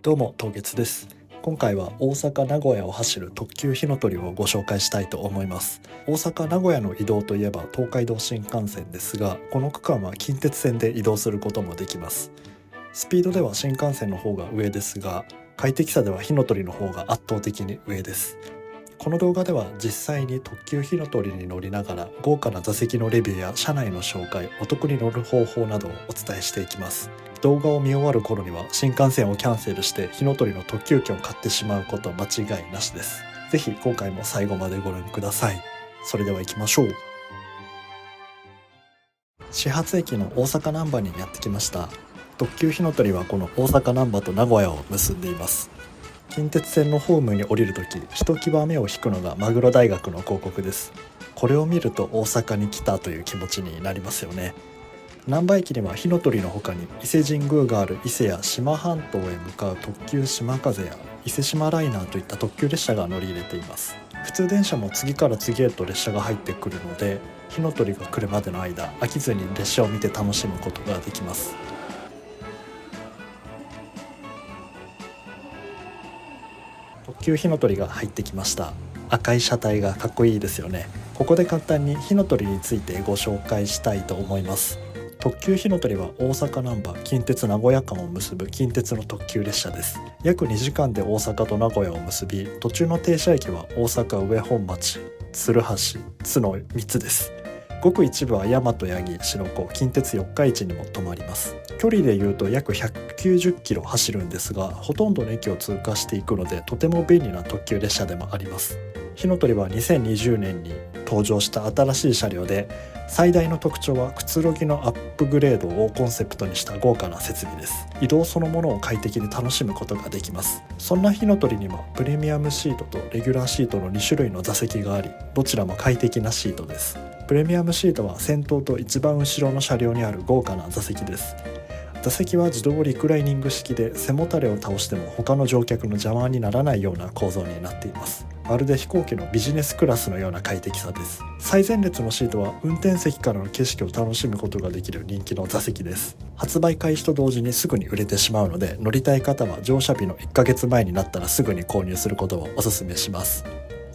どうも東月です。今回は大阪名古屋を走る特急ひのとりをご紹介したいと思います。大阪名古屋の移動といえば東海道新幹線ですが、この区間は近鉄線で移動することもできます。スピードでは新幹線の方が上ですが、快適さではひのとりの方が圧倒的に上です。この動画では実際に特急ひのとりに乗りながら豪華な座席のレビューや車内の紹介、お得に乗る方法などをお伝えしていきます。動画を見終わる頃には新幹線をキャンセルしてひのとりの特急券を買ってしまうこと間違いなしです。ぜひ今回も最後までご覧ください。それでは行きましょう。始発駅の大阪難波にやってきました。特急ひのとりはこの大阪難波と名古屋を結んでいます。近鉄線のホームに降りるとき、ひときわ目を引くのがマグロ大学の広告です。これを見ると大阪に来たという気持ちになりますよね。難波駅にはひのとりの他に伊勢神宮がある伊勢や志摩半島へ向かう特急しまかぜや伊勢志摩ライナーといった特急列車が乗り入れています。普通電車も次から次へと列車が入ってくるので、ひのとりが来るまでの間飽きずに列車を見て楽しむことができます。特急ひのとりが入ってきました。赤い車体がかっこいいですよね。ここで簡単にひのとりについてご紹介したいと思います。特急ひのとりは大阪難波近鉄名古屋間を結ぶ近鉄の特急列車です。約2時間で大阪と名古屋を結び、途中の停車駅は大阪上本町、鶴橋、津の3つです。ごく一部は大和八木、白子、近鉄四日市にも止まります。距離でいうと約190キロ走るんですが、ほとんどの駅を通過していくのでとても便利な特急列車でもあります。ひのとりは2020年に登場した新しい車両で、最大の特徴はくつろぎのアップグレードをコンセプトにした豪華な設備です。移動そのものを快適に楽しむことができます。そんなひのとりにはプレミアムシートとレギュラーシートの2種類の座席があり、どちらも快適なシートです。プレミアムシートは先頭と一番後ろの車両にある豪華な座席です。座席は自動リクライニング式で、背もたれを倒しても他の乗客の邪魔にならないような構造になっています。まるで飛行機のビジネスクラスのような快適さです。最前列のシートは運転席からの景色を楽しむことができる人気の座席です。発売開始と同時にすぐに売れてしまうので、乗りたい方は乗車日の1ヶ月前になったらすぐに購入することをお勧めします。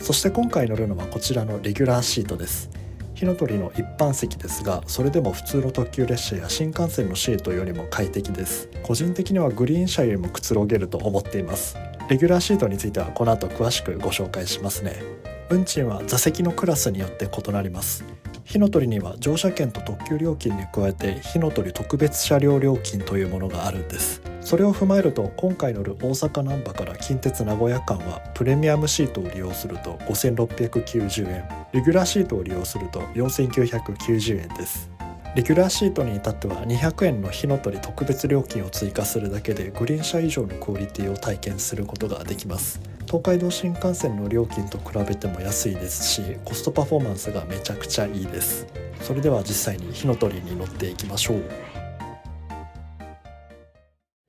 そして今回乗るのはこちらのレギュラーシートです。ひのとりの一般席ですが、それでも普通の特急列車や新幹線のシートよりも快適です。個人的にはグリーン車よりもくつろげると思っています。レギュラーシートについてはこの後詳しくご紹介しますね。運賃は座席のクラスによって異なります。ひのとりには乗車券と特急料金に加えてひのとり特別車両料金というものがあるんです。それを踏まえると、今回乗る大阪難波から近鉄名古屋間はプレミアムシートを利用すると5690円、レギュラーシートを利用すると4990円です。レギュラーシートに至っては200円のひのとり特別料金を追加するだけでグリーン車以上のクオリティを体験することができます。東海道新幹線の料金と比べても安いですし、コストパフォーマンスがめちゃくちゃいいです。それでは実際にひのとりに乗っていきましょう。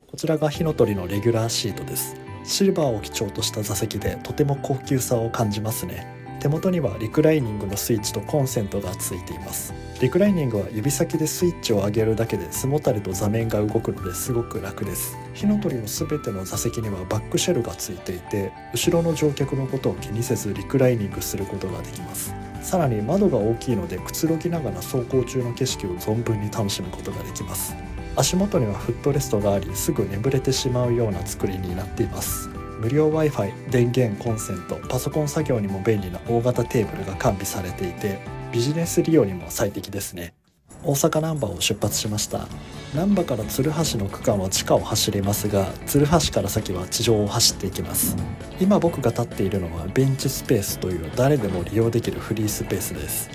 こちらがひのとりのレギュラーシートです。シルバーを基調とした座席でとても高級さを感じますね。手元にはリクライニングのスイッチとコンセントがついています。リクライニングは指先でスイッチを上げるだけで背もたれと座面が動くのですごく楽です。ひのとりのすべての座席にはバックシェルがついていて、後ろの乗客のことを気にせずリクライニングすることができます。さらに窓が大きいのでくつろぎながら走行中の景色を存分に楽しむことができます。足元にはフットレストがあり、すぐ眠れてしまうような作りになっています。無料 Wi-Fi、電源、コンセント、パソコン作業にも便利な大型テーブルが完備されていて、ビジネス利用にも最適ですね。大阪難波を出発しました。難波から鶴橋の区間は地下を走れますが、鶴橋から先は地上を走っていきます。今僕が立っているのはベンチスペースという誰でも利用できるフリースペースです。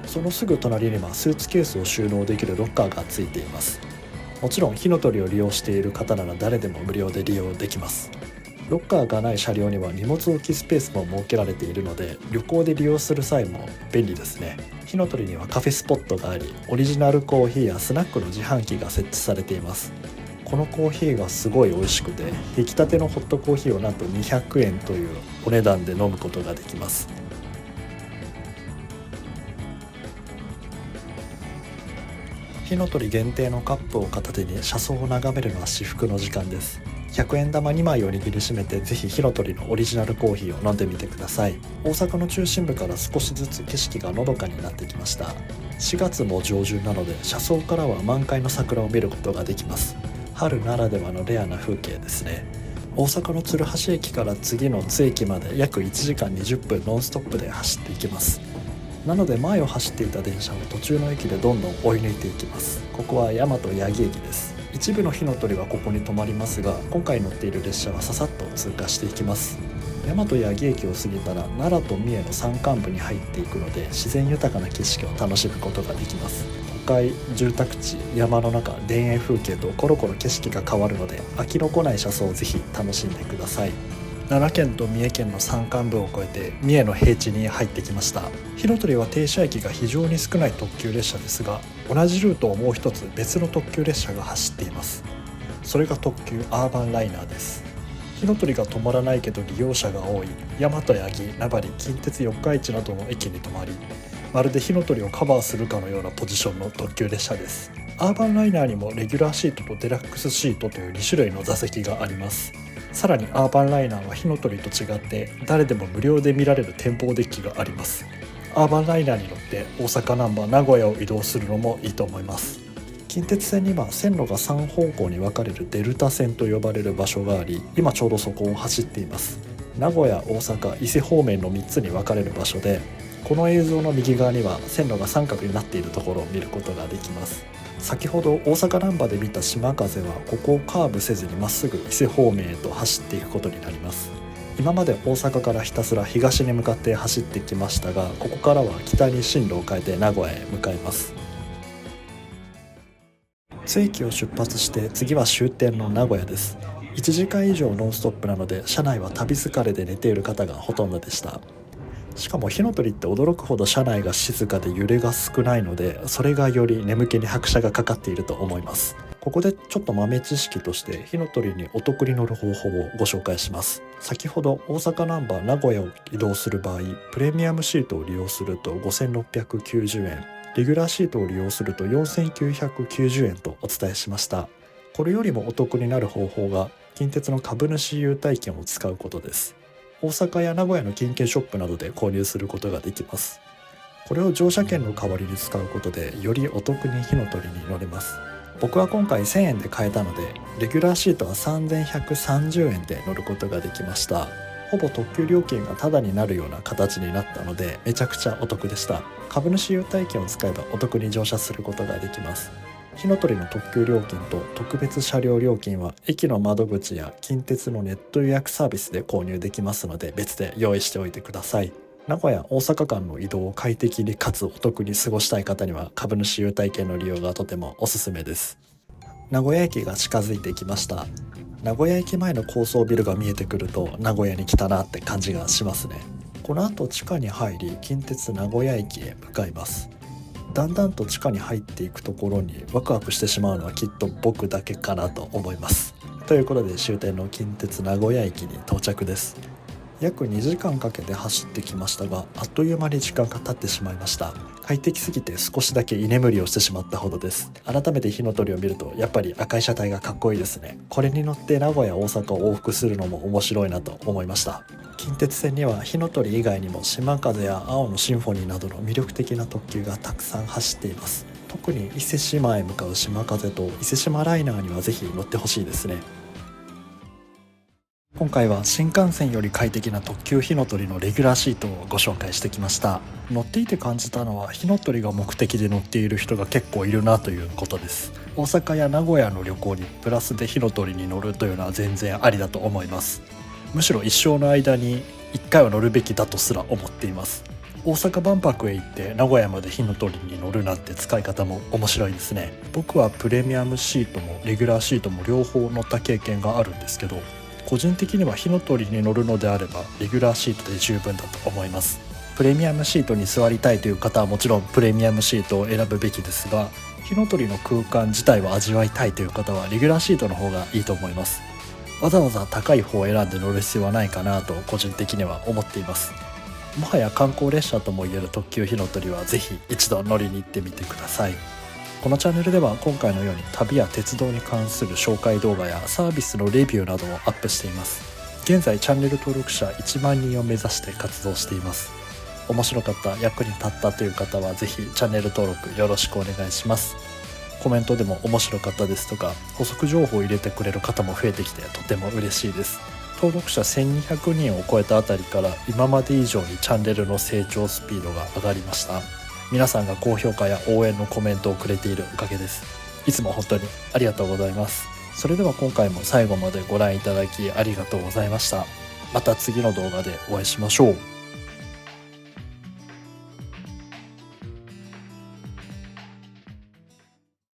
そのすぐ隣にはスーツケースを収納できるロッカーがついています。もちろんひのとりを利用している方なら誰でも無料で利用できます。ロッカーがない車両には荷物置きスペースも設けられているので、旅行で利用する際も便利ですね。ひのとりにはカフェスポットがあり、オリジナルコーヒーやスナックの自販機が設置されています。このコーヒーがすごい美味しくて、出来たてのホットコーヒーをなんと200円というお値段で飲むことができます。ひのとり限定のカップを片手に車窓を眺めるのは至福の時間です。100円玉2枚を握りしめて、ぜひ火の鳥のオリジナルコーヒーを飲んでみてください。大阪の中心部から少しずつ景色がのどかになってきました。4月も上旬なので、車窓からは満開の桜を見ることができます。春ならではのレアな風景ですね。大阪の鶴橋駅から次の津駅まで約1時間20分ノンストップで走っていきます。なので前を走っていた電車を途中の駅でどんどん追い抜いていきます。ここは大和八木駅です。一部の火の鳥はここに止まりますが、今回乗っている列車はささっと通過していきます。大和八木駅を過ぎたら奈良と三重の山間部に入っていくので、自然豊かな景色を楽しむことができます。都会、住宅地、山の中、田園風景とコロコロ景色が変わるので、飽きのこない車窓をぜひ楽しんでください。奈良県と三重県の山間部を越えて三重の平地に入ってきました。火の鳥は停車駅が非常に少ない特急列車ですが、同じルートをもう一つ別の特急列車が走っています。それが特急アーバンライナーです。火の鳥が止まらないけど利用者が多い大和八木、名張、近鉄四日市などの駅に止まり、まるで火の鳥をカバーするかのようなポジションの特急列車です。アーバンライナーにもレギュラーシートとデラックスシートという2種類の座席があります。さらにアーバンライナーは火の鳥と違って誰でも無料で見られる展望デッキがあります。アーバンライナーに乗って大阪難波名古屋を移動するのもいいと思います。近鉄線には線路が3方向に分かれるデルタ線と呼ばれる場所があり、今ちょうどそこを走っています。名古屋、大阪、伊勢方面の3つに分かれる場所で、この映像の右側には線路が三角になっているところを見ることができます。先ほど大阪難波で見た島風はここをカーブせずにまっすぐ伊勢方面へと走っていくことになります。今まで大阪からひたすら東に向かって走ってきましたが、ここからは北に進路を変えて名古屋へ向かいます。津駅を出発して次は終点の名古屋です。1時間以上ノンストップなので、車内は旅疲れで寝ている方がほとんどでした。しかも火の鳥って驚くほど車内が静かで揺れが少ないので、それがより眠気に拍車がかかっていると思います。ここでちょっと豆知識として火の鳥にお得に乗る方法をご紹介します。先ほど大阪難波名古屋を移動する場合、プレミアムシートを利用すると5690円、レギュラーシートを利用すると4990円とお伝えしました。これよりもお得になる方法が近鉄の株主優待券を使うことです。大阪や名古屋の金券ショップなどで購入することができます。これを乗車券の代わりに使うことで、よりお得に火の鳥に乗れます。僕は今回1000円で買えたので、レギュラーシートは3130円で乗ることができました。ほぼ特急料金がタダになるような形になったので、めちゃくちゃお得でした。株主優待券を使えばお得に乗車することができます。火の鳥の特急料金と特別車両料金は駅の窓口や近鉄のネット予約サービスで購入できますので、別で用意しておいてください。名古屋・大阪間の移動を快適にかつお得に過ごしたい方には、株主優待券の利用がとてもおすすめです。名古屋駅が近づいてきました。名古屋駅前の高層ビルが見えてくると、名古屋に来たなって感じがしますね。この後地下に入り、近鉄名古屋駅へ向かいます。だんだんと地下に入っていくところにワクワクしてしまうのはきっと僕だけかなと思います。ということで終点の近鉄名古屋駅に到着です。約2時間かけて走ってきましたが、あっという間に時間が経ってしまいました。快適すぎて少しだけ居眠りをしてしまったほどです。改めて火の鳥を見ると、やっぱり赤い車体がかっこいいですね。これに乗って名古屋大阪を往復するのも面白いなと思いました。近鉄線には火の鳥以外にも島風や青のシンフォニーなどの魅力的な特急がたくさん走っています。特に伊勢志摩へ向かう島風と伊勢志摩ライナーにはぜひ乗ってほしいですね。今回は新幹線より快適な特急火の鳥のレギュラーシートをご紹介してきました。乗っていて感じたのは、火の鳥が目的で乗っている人が結構いるなということです。大阪や名古屋の旅行にプラスで火の鳥に乗るというのは全然ありだと思います。むしろ一生の間に1回は乗るべきだとすら思っています。大阪万博へ行って名古屋まで火の鳥に乗るなんて使い方も面白いですね。僕はプレミアムシートもレギュラーシートも両方乗った経験があるんですけど、個人的には火の鳥に乗るのであればレギュラーシートで十分だと思います。プレミアムシートに座りたいという方はもちろんプレミアムシートを選ぶべきですが、火の鳥の空間自体を味わいたいという方はレギュラーシートの方がいいと思います。わざわざ高い方を選んで乗る必要はないかなと個人的には思っています。もはや観光列車ともいえる特急火の鳥はぜひ一度乗りに行ってみてください。このチャンネルでは今回のように旅や鉄道に関する紹介動画やサービスのレビューなどをアップしています。現在チャンネル登録者1万人を目指して活動しています。面白かった、役に立ったという方はぜひチャンネル登録よろしくお願いします。コメントでも面白かったですとか補足情報を入れてくれる方も増えてきてとても嬉しいです。登録者1200人を超えたあたりから今まで以上にチャンネルの成長スピードが上がりました。皆さんが高評価や応援のコメントをくれているおかげです。いつも本当にありがとうございます。それでは今回も最後までご覧いただきありがとうございました。また次の動画でお会いしましょう。